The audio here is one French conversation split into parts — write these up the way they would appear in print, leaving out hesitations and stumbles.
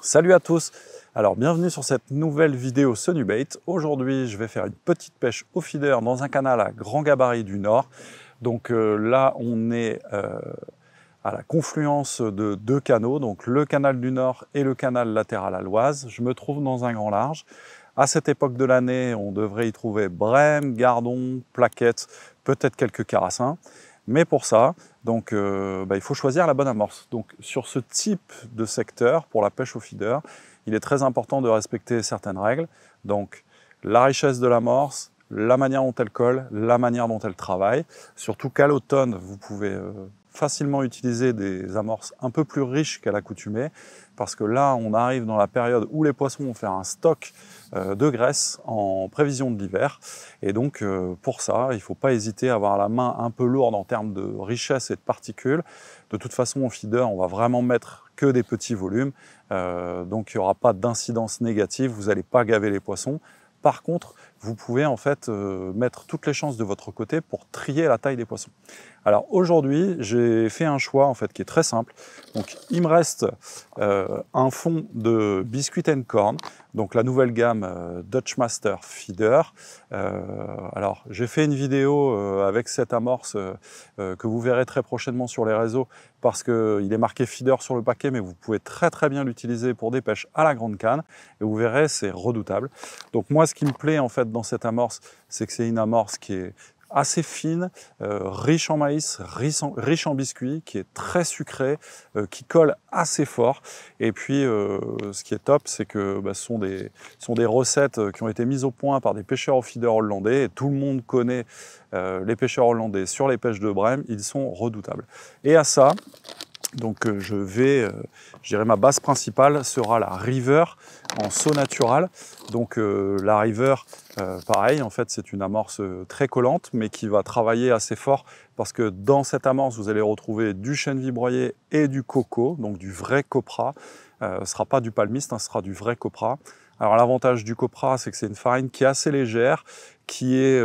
Salut à tous. Alors bienvenue sur cette nouvelle vidéo Sonubait. Aujourd'hui je vais faire une petite pêche au feeder dans un canal à grand gabarit du Nord. Donc là on est à la confluence de deux canaux, donc le canal du Nord et le canal latéral à l'Oise. Je me trouve dans un grand large. À cette époque de l'année, on devrait y trouver brème, gardon, plaquettes, peut-être quelques carassins. Mais pour ça, donc, il faut choisir la bonne amorce. Donc sur ce type de secteur, pour la pêche au feeder, il est très important de respecter certaines règles. Donc la richesse de l'amorce, la manière dont elle colle, la manière dont elle travaille. Surtout qu'à l'automne, vous pouvez facilement utiliser des amorces un peu plus riches qu'à l'accoutumée, parce que là, on arrive dans la période où les poissons vont faire un stock de graisse en prévision de l'hiver. Et donc, pour ça, il ne faut pas hésiter à avoir la main un peu lourde en termes de richesse et de particules. De toute façon, au feeder, on va vraiment mettre que des petits volumes, donc il n'y aura pas d'incidence négative, vous n'allez pas gaver les poissons. Par contre, vous pouvez en fait mettre toutes les chances de votre côté pour trier la taille des poissons. Alors aujourd'hui, j'ai fait un choix en fait qui est très simple. Donc il me reste un fond de Biscuit & Corn, donc la nouvelle gamme Dutch Master Feeder. Alors j'ai fait une vidéo avec cette amorce que vous verrez très prochainement sur les réseaux, parce qu'il est marqué feeder sur le paquet, mais vous pouvez très bien l'utiliser pour des pêches à la grande canne, et vous verrez, c'est redoutable. Donc moi, ce qui me plaît en fait dans cette amorce, c'est que c'est une amorce qui est assez fine, riche en maïs, riche en biscuits, qui est très sucré, qui colle assez fort. Et puis, ce qui est top, c'est que ce sont des recettes qui ont été mises au point par des pêcheurs au feeder hollandais. Et tout le monde connaît les pêcheurs hollandais sur les pêches de brème, ils sont redoutables. Et à ça, donc je dirais ma base principale sera la River en saut natural. Donc la River, pareil, en fait c'est une amorce très collante, mais qui va travailler assez fort, parce que dans cette amorce vous allez retrouver du chènevis broyé et du coco, donc du vrai copra. Ce ne sera pas du palmiste, ce sera du vrai copra. Alors l'avantage du copra, c'est que c'est une farine qui est assez légère, qui est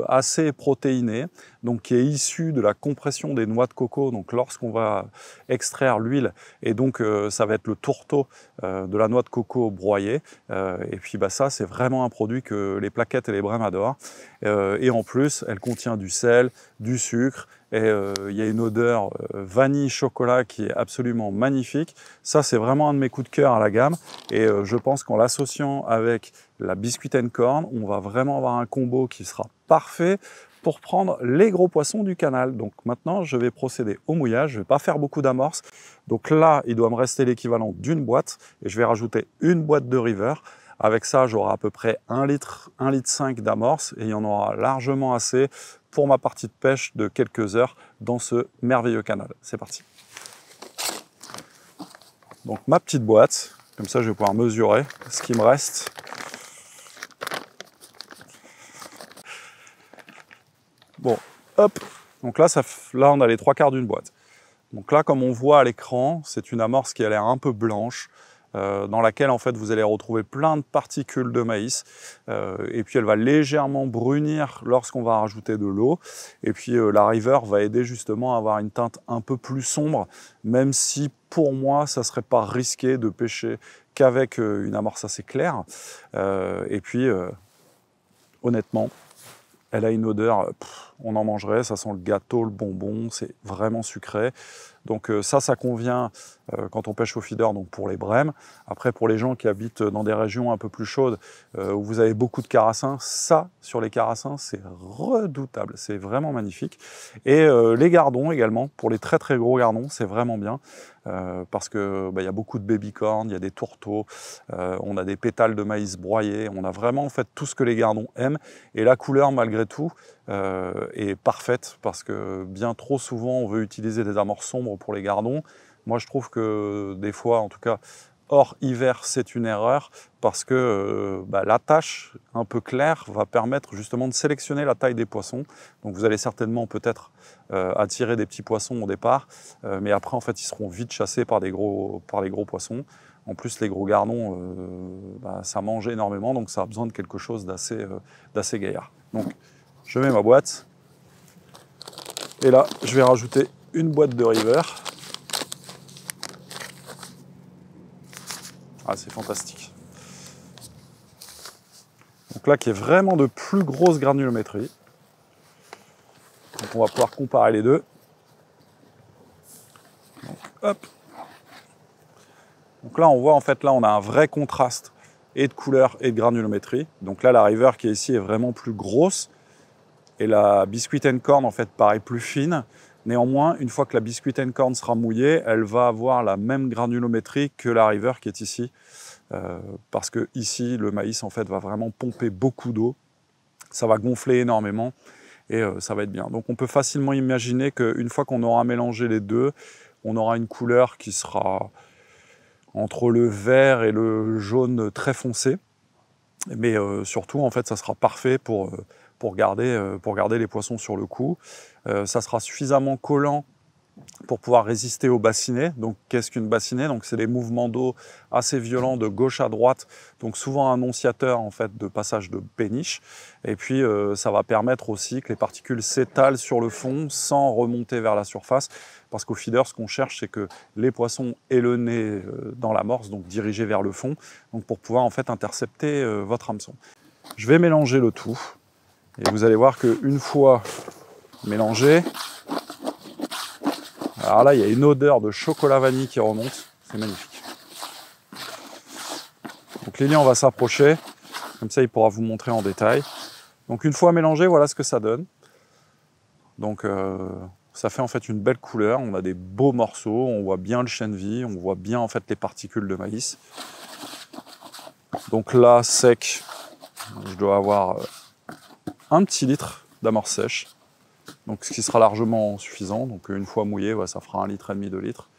assez protéinée, donc qui est issue de la compression des noix de coco. Donc lorsqu'on va extraire l'huile, et donc ça va être le tourteau de la noix de coco broyée. Et puis ça, c'est vraiment un produit que les plaquettes et les brèmes adorent. Et en plus, elle contient du sel, du sucre, et il y a une odeur vanille-chocolat qui est absolument magnifique. Ça, c'est vraiment un de mes coups de cœur à la gamme. Et je pense qu'en l'associant avec la Biscuit & Corn, on va vraiment avoir un combo qui sera parfait pour prendre les gros poissons du canal. Donc maintenant, je vais procéder au mouillage. Je ne vais pas faire beaucoup d'amorces. Donc là, il doit me rester l'équivalent d'une boîte, et je vais rajouter une boîte de River. Avec ça, j'aurai à peu près 1,5 litre d'amorce, et il y en aura largement assez pour ma partie de pêche de quelques heures dans ce merveilleux canal. C'est parti. Donc ma petite boîte, comme ça je vais pouvoir mesurer ce qui me reste. Bon, hop, donc là on a les 3/4 d'une boîte. Donc là, comme on voit à l'écran, c'est une amorce qui a l'air un peu blanche, dans laquelle en fait vous allez retrouver plein de particules de maïs, et puis elle va légèrement brunir lorsqu'on va rajouter de l'eau, et puis la River va aider justement à avoir une teinte un peu plus sombre, même si pour moi ça serait pas risqué de pêcher qu'avec une amorce assez claire. Et puis honnêtement, elle a une odeur, on en mangerait, ça sent le gâteau, le bonbon, c'est vraiment sucré. Donc ça convient quand on pêche au feeder, donc pour les brèmes. Après, pour les gens qui habitent dans des régions un peu plus chaudes, où vous avez beaucoup de carassins, ça, sur les carassins, c'est redoutable, c'est vraiment magnifique. Et les gardons également, pour les très gros gardons, c'est vraiment bien. Parce que y a beaucoup de baby-corn, il y a des tourteaux, on a des pétales de maïs broyés, on a vraiment en fait tout ce que les gardons aiment. Et la couleur, malgré tout, est parfaite, parce que bien trop souvent on veut utiliser des amorces sombres pour les gardons. Moi je trouve que des fois, en tout cas hors hiver, c'est une erreur, parce que la tache un peu claire va permettre justement de sélectionner la taille des poissons. Donc vous allez certainement peut-être attirer des petits poissons au départ, mais après en fait ils seront vite chassés par les gros poissons. En plus, les gros gardons, ça mange énormément, donc ça a besoin de quelque chose d'assez gaillard. Donc je mets ma boîte, et là je vais rajouter une boîte de River. Ah, c'est fantastique. Donc là, qui est vraiment de plus grosse granulométrie. Donc on va pouvoir comparer les deux. Donc, hop. Donc là, on voit en fait, là, on a un vrai contraste et de couleur et de granulométrie. Donc là, la River qui est ici est vraiment plus grosse. Et la Biscuit & Corn, en fait, paraît plus fine. Néanmoins, une fois que la Biscuit & Corn sera mouillée, elle va avoir la même granulométrie que la River qui est ici. Parce que ici, le maïs, en fait, va vraiment pomper beaucoup d'eau. Ça va gonfler énormément et ça va être bien. Donc on peut facilement imaginer qu'une fois qu'on aura mélangé les deux, on aura une couleur qui sera entre le vert et le jaune très foncé. Mais surtout, en fait, ça sera parfait pour garder les poissons sur le coup. Ça sera suffisamment collant pour pouvoir résister au bassinet. Donc, qu'est-ce qu'une bassinée? Donc, c'est des mouvements d'eau assez violents de gauche à droite, donc souvent annonciateur en fait de passage de péniche. Et puis, ça va permettre aussi que les particules s'étalent sur le fond sans remonter vers la surface, parce qu'au feeder, ce qu'on cherche, c'est que les poissons aient le nez dans l'amorce, donc dirigés vers le fond, donc pour pouvoir en fait intercepter votre hameçon. Je vais mélanger le tout, et vous allez voir qu'une fois mélangé, alors là, il y a une odeur de chocolat vanille qui remonte, c'est magnifique. Donc Lilian va s'approcher, comme ça il pourra vous montrer en détail. Donc une fois mélangé, voilà ce que ça donne. Donc ça fait en fait une belle couleur, on a des beaux morceaux, on voit bien le chêne vie, on voit bien en fait les particules de maïs. Donc là, sec, je dois avoir un petit litre d'amorce sèche. Donc, ce qui sera largement suffisant. Donc, une fois mouillé, ouais, ça fera 1,5 litre, 2 litres.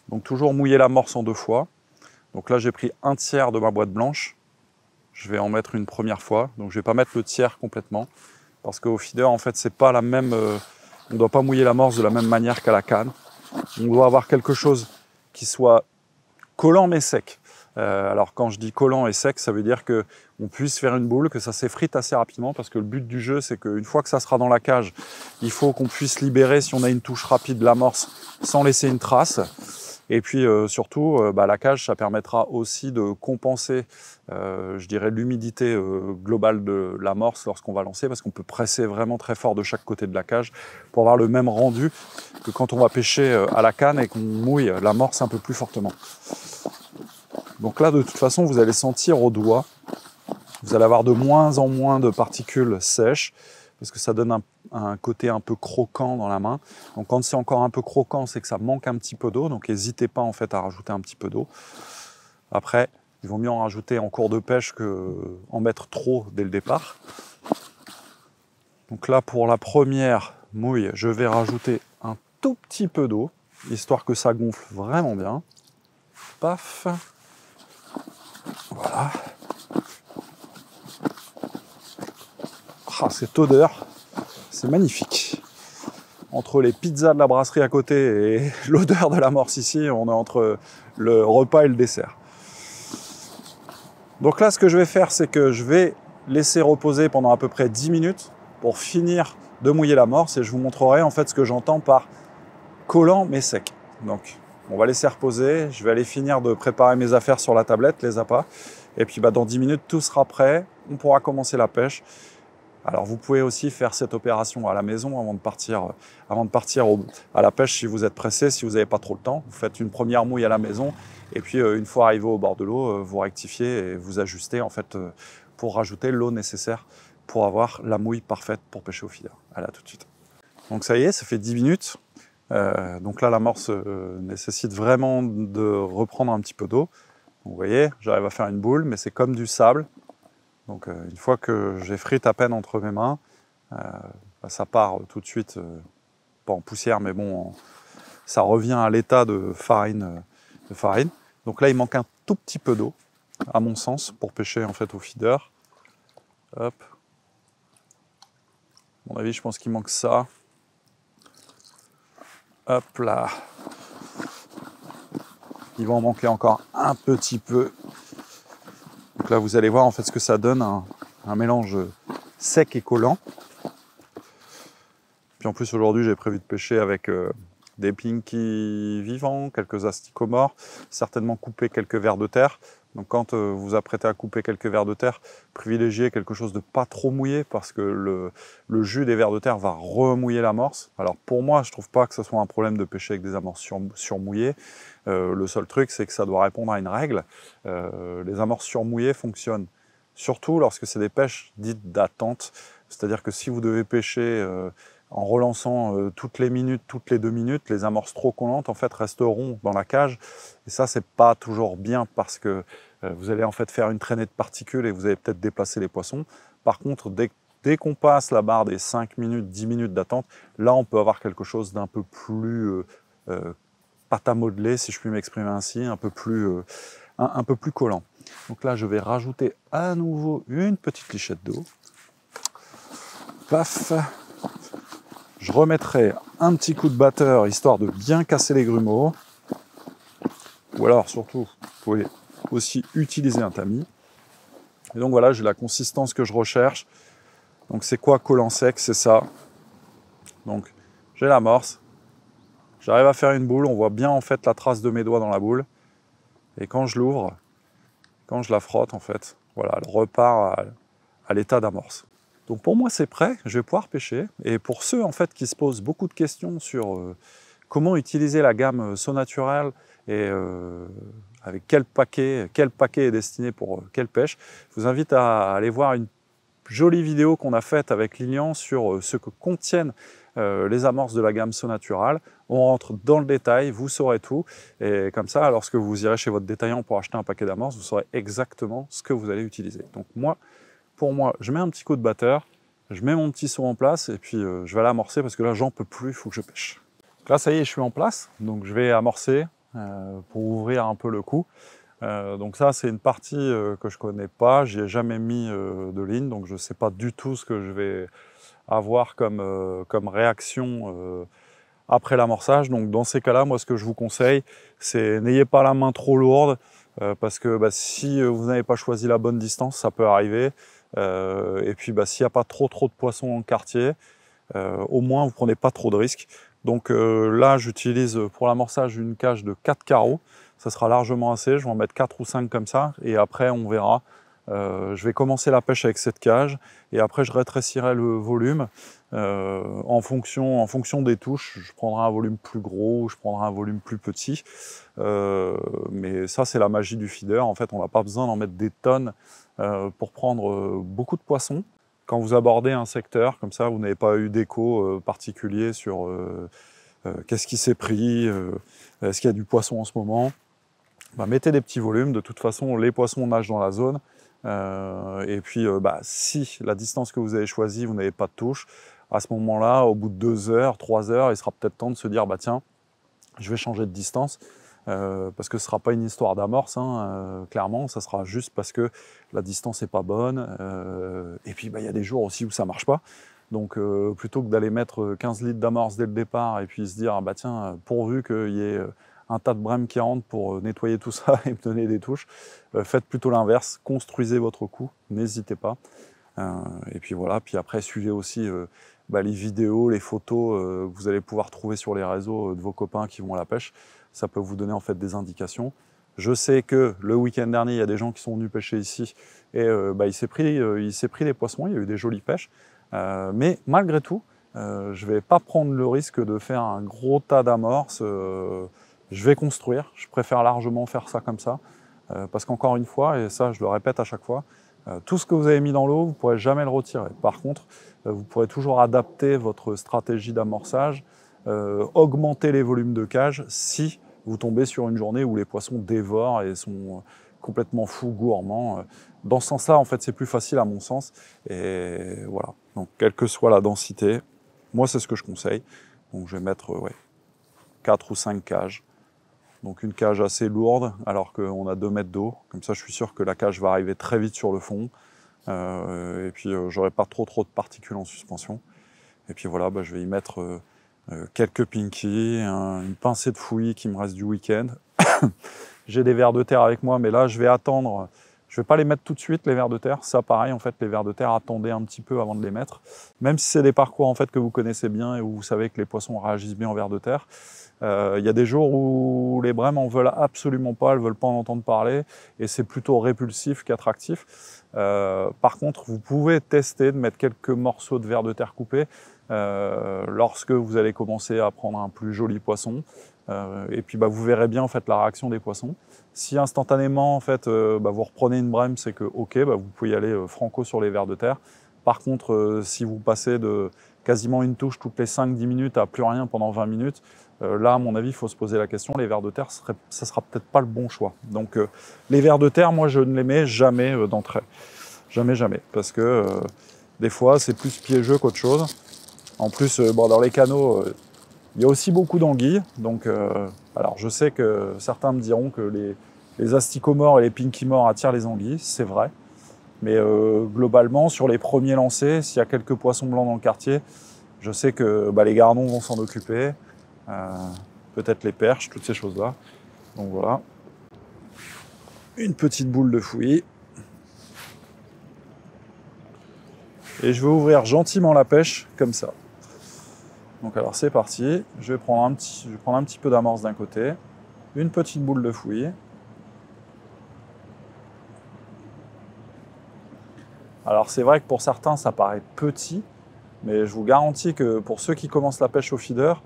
Donc, toujours mouiller l'amorce en 2 fois. Donc là, j'ai pris 1/3 de ma boîte blanche. Je vais en mettre une première fois. Donc, je ne vais pas mettre le tiers complètement. Parce qu'au feeder, en fait, c'est pas la même. On ne doit pas mouiller l'amorce de la même manière qu'à la canne. On doit avoir quelque chose qui soit collant mais sec. Alors quand je dis collant et sec, ça veut dire qu'on puisse faire une boule, que ça s'effrite assez rapidement, parce que le but du jeu, c'est qu'une fois que ça sera dans la cage, il faut qu'on puisse libérer, si on a une touche rapide, l'amorce sans laisser une trace. Et puis surtout, la cage, ça permettra aussi de compenser, je dirais, l'humidité globale de l'amorce lorsqu'on va lancer, parce qu'on peut presser vraiment très fort de chaque côté de la cage pour avoir le même rendu que quand on va pêcher à la canne et qu'on mouille l'amorce un peu plus fortement. Donc là, de toute façon, vous allez sentir au doigt, vous allez avoir de moins en moins de particules sèches, parce que ça donne un côté un peu croquant dans la main. Donc quand c'est encore un peu croquant, c'est que ça manque un petit peu d'eau, donc n'hésitez pas en fait à rajouter un petit peu d'eau. Après, il vaut mieux en rajouter en cours de pêche qu'en mettre trop dès le départ. Donc là, pour la première mouille, je vais rajouter un tout petit peu d'eau, histoire que ça gonfle vraiment bien. Paf. Voilà. Ah, cette odeur, c'est magnifique. Entre les pizzas de la brasserie à côté et l'odeur de l'amorce ici, on est entre le repas et le dessert. Donc là, ce que je vais faire, c'est que je vais laisser reposer pendant à peu près 10 minutes pour finir de mouiller l'amorce, et je vous montrerai en fait ce que j'entends par collant mais sec. Donc, on va laisser reposer, je vais aller finir de préparer mes affaires sur la tablette, les appâts, et puis dans 10 minutes, tout sera prêt, on pourra commencer la pêche. Alors vous pouvez aussi faire cette opération à la maison avant de partir à la pêche si vous êtes pressé, si vous n'avez pas trop le temps. Vous faites une première mouille à la maison, et puis une fois arrivé au bord de l'eau, vous rectifiez et vous ajustez en fait pour rajouter l'eau nécessaire pour avoir la mouille parfaite pour pêcher au feeder. Allez, à tout de suite. Donc ça y est, ça fait 10 minutes. Donc là, l'amorce nécessite vraiment de reprendre un petit peu d'eau. Vous voyez, j'arrive à faire une boule, mais c'est comme du sable. Donc une fois que j'effrite à peine entre mes mains, ça part tout de suite, pas en poussière, mais bon, ça revient à l'état de farine, Donc là, il manque un tout petit peu d'eau, à mon sens, pour pêcher en fait au feeder. Hop. À mon avis, je pense qu'il manque ça. Hop là. Il va en manquer encore un petit peu. Donc là, vous allez voir en fait ce que ça donne, un mélange sec et collant. Puis en plus, aujourd'hui, j'ai prévu de pêcher avec des pinkies vivants, quelques asticots morts, certainement couper quelques vers de terre. Donc quand vous vous apprêtez à couper quelques vers de terre, privilégiez quelque chose de pas trop mouillé parce que le jus des vers de terre va remouiller l'amorce. Alors pour moi, je trouve pas que ce soit un problème de pêcher avec des amorces surmouillées. Le seul truc, c'est que ça doit répondre à une règle. Les amorces surmouillées fonctionnent surtout lorsque c'est des pêches dites d'attente. C'est-à-dire que si vous devez pêcher en relançant toutes les minutes, toutes les 2 minutes, les amorces trop collantes en fait resteront dans la cage. Et ça, c'est pas toujours bien parce que vous allez en fait faire une traînée de particules et vous allez peut-être déplacer les poissons. Par contre, dès qu'on passe la barre des 5 minutes, 10 minutes d'attente, là, on peut avoir quelque chose d'un peu plus pâte à modeler, si je puis m'exprimer ainsi, un peu plus collant. Donc là, je vais rajouter à nouveau une petite lichette d'eau. Paf! Je remettrai un petit coup de batteur, histoire de bien casser les grumeaux. Ou alors, surtout, vous pouvez aussi utiliser un tamis. Et donc voilà, j'ai la consistance que je recherche. Donc c'est quoi collant sec? C'est ça. Donc j'ai l'amorce. J'arrive à faire une boule. On voit bien en fait la trace de mes doigts dans la boule. Et quand je l'ouvre, quand je la frotte en fait, voilà, elle repart à l'état d'amorce. Donc pour moi c'est prêt, je vais pouvoir pêcher. Et pour ceux en fait qui se posent beaucoup de questions sur comment utiliser la gamme Sonaturel et avec quel paquet est destiné pour quelle pêche, je vous invite à aller voir une jolie vidéo qu'on a faite avec Lilian sur ce que contiennent les amorces de la gamme Sonaturel. On rentre dans le détail, vous saurez tout. Et comme ça, lorsque vous irez chez votre détaillant pour acheter un paquet d'amorces, vous saurez exactement ce que vous allez utiliser. Donc pour moi, je mets un petit coup de batteur, je mets mon petit seau en place et puis je vais aller amorcer parce que là, j'en peux plus, il faut que je pêche. Donc là, ça y est, je suis en place. Donc je vais amorcer pour ouvrir un peu le coup. Donc ça, c'est une partie que je connais pas. J'y ai jamais mis de ligne, donc je sais pas du tout ce que je vais avoir comme réaction après l'amorçage. Donc dans ces cas-là, moi, ce que je vous conseille, c'est n'ayez pas la main trop lourde parce que si vous n'avez pas choisi la bonne distance, ça peut arriver. Et puis s'il n'y a pas trop de poissons dans le quartier, au moins vous prenez pas trop de risques. Donc là, j'utilise pour l'amorçage une cage de 4 carreaux. Ça sera largement assez, je vais en mettre 4 ou 5 comme ça, et après on verra. Je vais commencer la pêche avec cette cage, et après je rétrécirai le volume en fonction des touches. Je prendrai un volume plus gros, je prendrai un volume plus petit. Mais ça, c'est la magie du feeder. En fait, on n'a pas besoin d'en mettre des tonnes pour prendre beaucoup de poissons. Quand vous abordez un secteur, comme ça, vous n'avez pas eu d'écho particulier sur qu'est-ce qui s'est pris, est-ce qu'il y a du poisson en ce moment. Mettez des petits volumes, de toute façon les poissons nagent dans la zone, et puis si la distance que vous avez choisie, vous n'avez pas de touche, à ce moment-là, au bout de 2 heures, 3 heures, il sera peut-être temps de se dire tiens, je vais changer de distance, parce que ce ne sera pas une histoire d'amorce, clairement, ça sera juste parce que la distance n'est pas bonne, et puis il y a des jours aussi où ça ne marche pas. Donc plutôt que d'aller mettre 15 litres d'amorce dès le départ et puis se dire tiens, pourvu qu'il y ait un tas de brème qui rentre pour nettoyer tout ça et me donner des touches, faites plutôt l'inverse, construisez votre coup, n'hésitez pas. Et puis voilà, puis après suivez aussi les vidéos, les photos que vous allez pouvoir trouver sur les réseaux de vos copains qui vont à la pêche. Ça peut vous donner en fait des indications. Je sais que le week-end dernier, il y a des gens qui sont venus pêcher ici et il s'est pris des poissons, il y a eu des jolies pêches. Mais malgré tout, je ne vais pas prendre le risque de faire un gros tas d'amorces. Je vais construire, je préfère largement faire ça comme ça. Parce qu'encore une fois, et ça je le répète à chaque fois, tout ce que vous avez mis dans l'eau, vous ne pourrez jamais le retirer. Par contre, vous pourrez toujours adapter votre stratégie d'amorçage, augmenter les volumes de cage si vous tombez sur une journée où les poissons dévorent et sont complètement fous, gourmands. Dans ce sens-là, en fait, c'est plus facile à mon sens. Et voilà. Donc, quelle que soit la densité, moi, c'est ce que je conseille. Donc, je vais mettre 4 ou 5 cages. Donc, une cage assez lourde, alors qu'on a 2 mètres d'eau. Comme ça, je suis sûr que la cage va arriver très vite sur le fond. Et puis, j'aurai pas trop de particules en suspension. Et puis voilà, je vais y mettre quelques pinkies, une pincée de fouillis qui me reste du week-end. J'ai des vers de terre avec moi, mais là, je vais attendre. Je ne vais pas les mettre tout de suite, les vers de terre. Ça, pareil, en fait, les vers de terre, attendez un petit peu avant de les mettre. Même si c'est des parcours en fait, que vous connaissez bien et où vous savez que les poissons réagissent bien en vers de terre. Il y a des jours où les brèmes en veulent absolument pas, elles ne veulent pas en entendre parler, et c'est plutôt répulsif qu'attractif. Par contre, vous pouvez tester de mettre quelques morceaux de vers de terre coupés lorsque vous allez commencer à prendre un plus joli poisson. Et puis vous verrez bien en fait la réaction des poissons. Si instantanément en fait vous reprenez une brème, c'est que ok, vous pouvez y aller franco sur les vers de terre. Par contre, si vous passez de quasiment une touche toutes les 5-10 minutes à plus rien pendant 20 minutes, là à mon avis il faut se poser la question, les vers de terre, ça sera peut-être pas le bon choix. Donc les vers de terre, moi je ne les mets jamais d'entrée. Jamais, jamais. Parce que des fois c'est plus piégeux qu'autre chose. En plus, dans les canaux, il y a aussi beaucoup d'anguilles, donc alors je sais que certains me diront que les asticomores et les pinkymores attirent les anguilles, c'est vrai, mais globalement sur les premiers lancers, s'il y a quelques poissons blancs dans le quartier, je sais que les gardons vont s'en occuper, peut-être les perches, toutes ces choses-là. Donc voilà, une petite boule de fouillis. Et je vais ouvrir gentiment la pêche comme ça. Donc alors c'est parti, je vais prendre un petit peu d'amorce d'un côté, une petite boule de fouillis. Alors c'est vrai que pour certains ça paraît petit, mais je vous garantis que pour ceux qui commencent la pêche au feeder,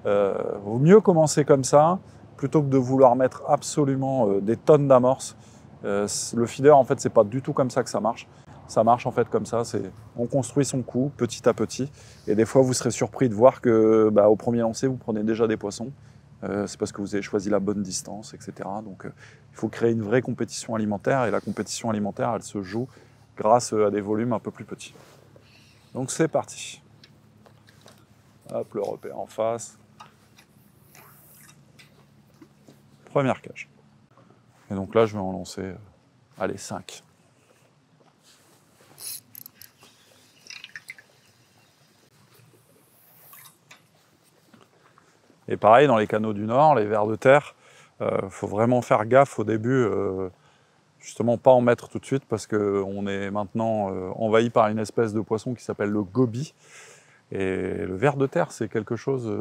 vaut mieux commencer comme ça, plutôt que de vouloir mettre absolument des tonnes d'amorce. Le feeder en fait c'est pas du tout comme ça que ça marche. Ça marche en fait comme ça, on construit son coup petit à petit. Et des fois, vous serez surpris de voir que au premier lancer, vous prenez déjà des poissons. C'est parce que vous avez choisi la bonne distance, etc. Donc il faut créer une vraie compétition alimentaire. Et la compétition alimentaire, elle se joue grâce à des volumes un peu plus petits. Donc c'est parti. Hop, le repère en face. Première cage. Et donc là, je vais en lancer, allez, 5. Et pareil, dans les canaux du Nord, les vers de terre, faut vraiment faire gaffe au début, justement pas en mettre tout de suite parce qu'on est maintenant envahi par une espèce de poisson qui s'appelle le goby. Et le ver de terre, c'est quelque chose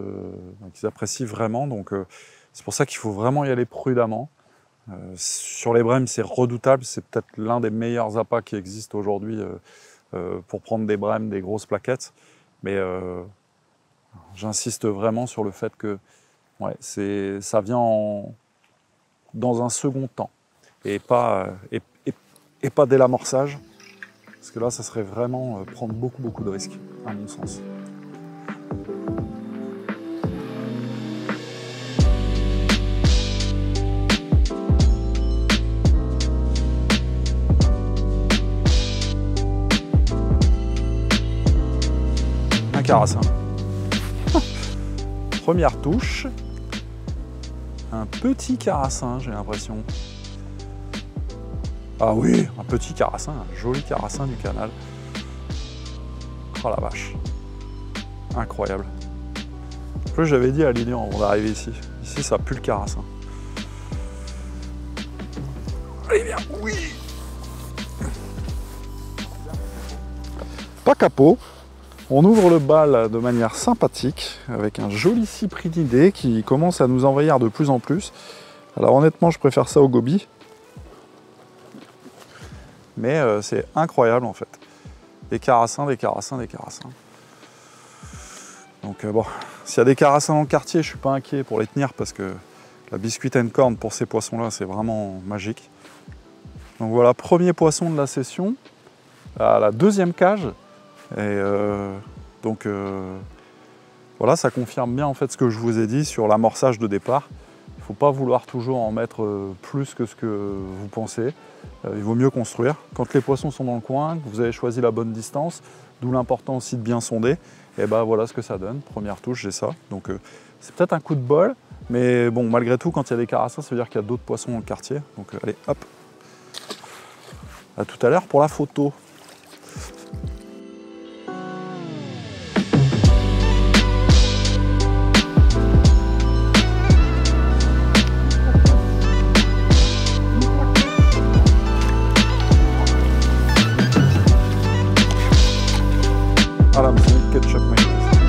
qu'ils apprécient vraiment, donc c'est pour ça qu'il faut vraiment y aller prudemment. Sur les brèmes, c'est redoutable, c'est peut-être l'un des meilleurs appâts qui existent aujourd'hui pour prendre des brèmes, des grosses plaquettes, mais j'insiste vraiment sur le fait que ça vient dans un second temps et pas dès l'amorçage, parce que là, ça serait vraiment prendre beaucoup de risques, à mon sens. Un carassin. Première touche, un petit carassin, j'ai l'impression. Ah oui, un petit carassin, un joli carassin du canal. Oh la vache, incroyable. En plus, j'avais dit à Lilian avant d'arriver ici. Ici, ça pue le carassin. Allez, viens, oui. Pas capot. On ouvre le bal de manière sympathique, avec un joli cyprinidé qui commence à nous envahir de plus en plus. Alors honnêtement, je préfère ça au goby. Mais c'est incroyable en fait. Des carassins, des carassins, des carassins. Donc bon, s'il y a des carassins dans le quartier, je ne suis pas inquiet pour les tenir parce que la biscuit and corn pour ces poissons-là, c'est vraiment magique. Donc voilà, premier poisson de la session, à la deuxième cage. Et donc voilà, ça confirme bien en fait ce que je vous ai dit sur l'amorçage de départ. Il ne faut pas vouloir toujours en mettre plus que ce que vous pensez. Il vaut mieux construire. Quand les poissons sont dans le coin, que vous avez choisi la bonne distance, d'où l'important aussi de bien sonder, et ben voilà ce que ça donne. Première touche, j'ai ça. Donc c'est peut-être un coup de bol, mais bon, malgré tout, quand il y a des carassins, ça veut dire qu'il y a d'autres poissons dans le quartier. Donc allez, hop. À tout à l'heure pour la photo. Ah la musique ketchup mayonnaise.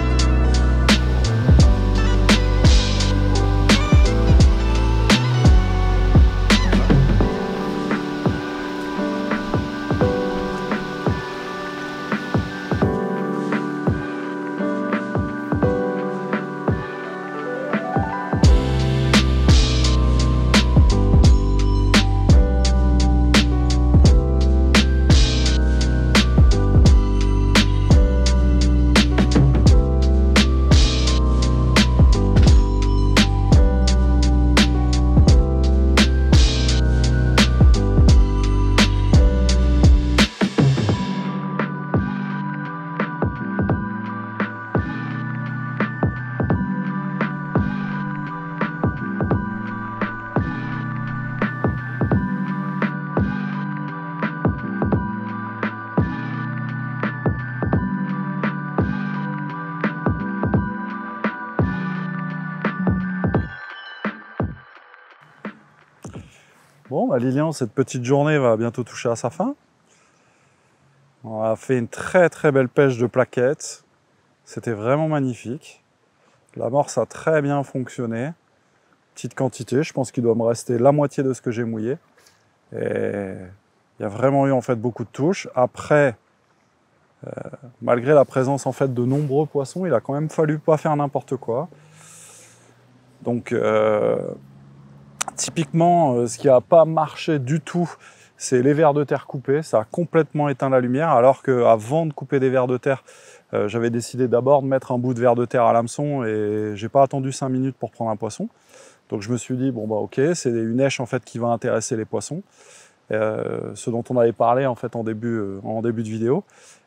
Bon, bah, Lilian, cette petite journée va bientôt toucher à sa fin. On a fait une très très belle pêche de plaquettes. C'était vraiment magnifique. L'amorce a très bien fonctionné. Petite quantité, je pense qu'il doit me rester la moitié de ce que j'ai mouillé. Et il y a vraiment eu en fait beaucoup de touches. Après, malgré la présence en fait de nombreux poissons, il a quand même fallu pas faire n'importe quoi. Donc typiquement, ce qui n'a pas marché du tout, c'est les vers de terre coupés. Ça a complètement éteint la lumière, alors qu'avant de couper des vers de terre, j'avais décidé d'abord de mettre un bout de ver de terre à l'hameçon et j'ai pas attendu 5 minutes pour prendre un poisson. Donc je me suis dit, bon bah ok, c'est une èche en fait qui va intéresser les poissons. Ce dont on avait parlé en fait en début de vidéo.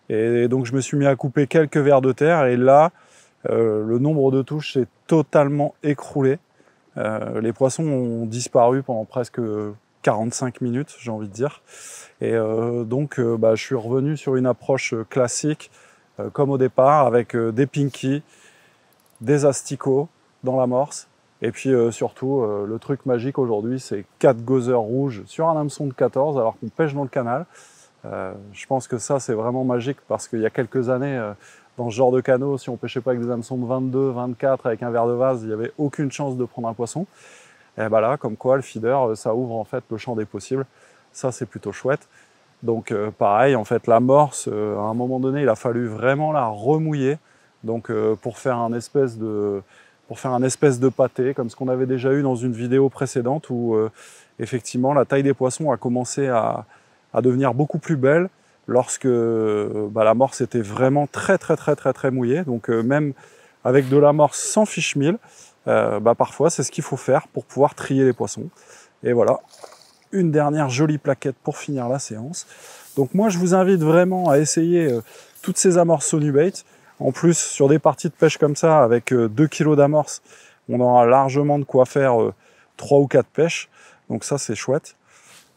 Et donc je me suis mis à couper quelques vers de terre et là, le nombre de touches s'est totalement écroulé. Les poissons ont disparu pendant presque 45 minutes, j'ai envie de dire. Et donc je suis revenu sur une approche classique, comme au départ, avec des pinkies, des asticots dans l'amorce. Et puis surtout, le truc magique aujourd'hui, c'est 4 gothers rouges sur un hameçon de 14 alors qu'on pêche dans le canal. Je pense que ça, c'est vraiment magique parce qu'il y a quelques années, dans ce genre de canot, si on pêchait pas avec des hameçons de 22, 24, avec un verre de vase, il n'y avait aucune chance de prendre un poisson. Et ben là, comme quoi, le feeder, ça ouvre en fait le champ des possibles. Ça, c'est plutôt chouette. Donc pareil, en fait, l'amorce, à un moment donné, il a fallu vraiment la remouiller. Donc pour faire un espèce de pâté, comme ce qu'on avait déjà eu dans une vidéo précédente où effectivement la taille des poissons a commencé à devenir beaucoup plus belle lorsque l'amorce était vraiment très mouillée. Donc même avec de l'amorce sans fish meal, parfois c'est ce qu'il faut faire pour pouvoir trier les poissons. Et voilà, une dernière jolie plaquette pour finir la séance. Donc moi je vous invite vraiment à essayer toutes ces amorces Sonubait. En plus, sur des parties de pêche comme ça, avec 2 kg d'amorce, on aura largement de quoi faire 3 ou 4 pêches. Donc ça, c'est chouette.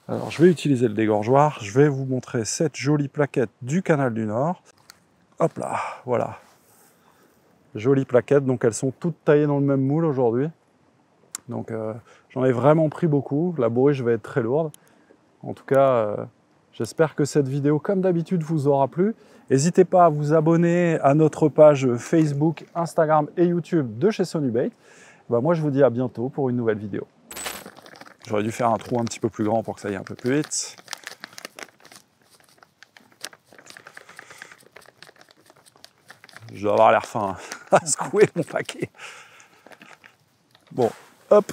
Alors, je vais utiliser le dégorgeoir. Je vais vous montrer cette jolie plaquette du canal du Nord. Hop là, voilà. Jolie plaquette. Donc, elles sont toutes taillées dans le même moule aujourd'hui. Donc, j'en ai vraiment pris beaucoup. La bourriche va être très lourde. En tout cas, j'espère que cette vidéo, comme d'habitude, vous aura plu. N'hésitez pas à vous abonner à notre page Facebook, Instagram et YouTube de chez Sonubait. Moi, je vous dis à bientôt pour une nouvelle vidéo. J'aurais dû faire un trou un petit peu plus grand pour que ça aille un peu plus vite. Je dois avoir l'air fin à secouer mon paquet. Bon, hop.